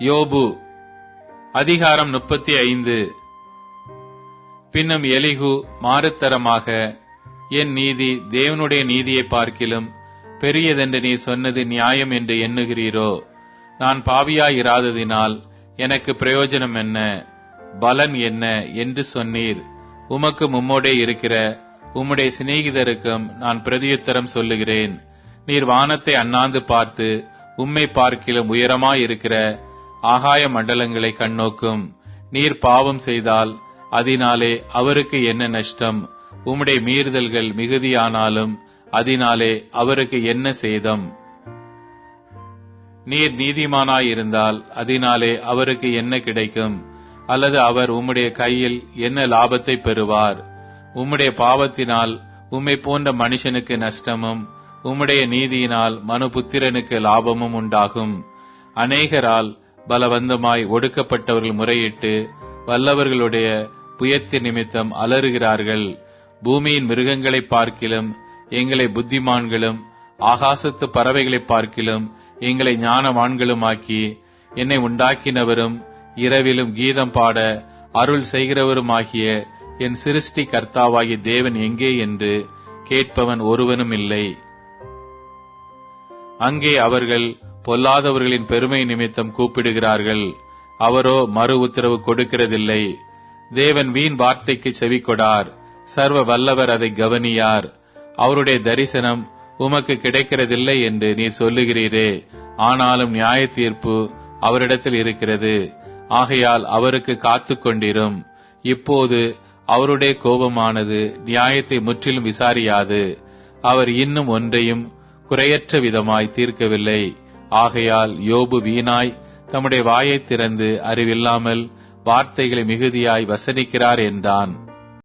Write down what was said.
யோபு அதிகாரம் 35. பின்னும் எலிகு மாறுத்தரமாக, என் நீதி தேவனுடைய நீதியை பார்க்கிலும் பெரியதென்று நீ சொன்னது நியாயம் என்று எண்ணுகிறீரோ? நான் பாவியாயிராததினால் எனக்கு பிரயோஜனம் என்ன, பலன் என்ன என்று சொன்னீர். உமக்கு மும்மோடே இருக்கிற உம்முடைய சிநேகிதருக்கும் நான் பிரதியுத்தரம் சொல்லுகிறேன். நீர் வானத்தை அண்ணாந்து பார்த்து உம்மை பார்க்கிலும் உயரமாயிருக்கிற ஆகாய மண்டலங்களை கண்ணோக்கும். நீர் பாவம் செய்தால் அதனாலே அவருக்கு என்ன நஷ்டம்? உம்முடைய மீறுதல்கள் மிகுதியானாலும் அதனாலே அவருக்கு என்ன சேதம்? நீர் நீதிமானாயிருந்தால் அதனாலே அவருக்கு என்ன கிடைக்கும்? அல்லது அவர் உம்முடைய கையில் என்ன லாபத்தை பெறுவார்? உம்முடைய பாவத்தினால் உம்மை போன்ற மனுஷனுக்கு நஷ்டமும் உம்முடைய நீதியினால் மனுபுத்திரனுக்கு லாபமும் உண்டாகும். அநேகரால் பலவந்தமாய் ஒடுக்கப்பட்டவர்கள் முறையிட்டு வல்லவர்களுடைய புயத்தின் நிமித்தம் அலறுகிறார்கள். பூமியின் மிருகங்களை பார்க்கிலும் எங்களை புத்திமான்களும் ஆகாசத்து பறவைகளை பார்க்கிலும் எங்களை ஞானவான்களுமாக்கி என்னை உண்டாக்கினவரும் இரவிலும் கீதம் பாட அருள் செய்கிறவருமாகிய என் சிருஷ்டி கர்த்தாவாகிய தேவன் எங்கே என்று கேட்பவன் ஒருவனும் இல்லை. அங்கே அவர்கள் பொல்லாதவர்களின் பெருமை நிமித்தம் கூப்பிடுகிறார்கள், அவரோ மறு உத்தரவு கொடுக்கிறதில்லை. தேவன் வீண் வார்த்தைக்கு செவிக்கொடார், சர்வ வல்லவர் அதை கவனியார். அவருடைய தரிசனம் உமக்கு கிடைக்கிறதில்லை என்று நீர் சொல்லுகிறீரே, ஆனாலும் நியாய தீர்ப்பு அவரிடத்தில் இருக்கிறது. ஆகையால் அவருக்கு காத்து கொண்டிரும். இப்போது அவருடைய கோபமானது நியாயத்தை முற்றிலும் விசாரியாது. அவர் இன்னும் ஒன்றையும் குறையற்ற விதமாய் தீர்க்கவில்லை. ஆகையால் யோபு வீணாய் தம்முடைய வாயை திறந்து அறிவில்லாமல் வார்த்தைகளை மிகுதியாய் வசனிக்கிறார் என்றான்.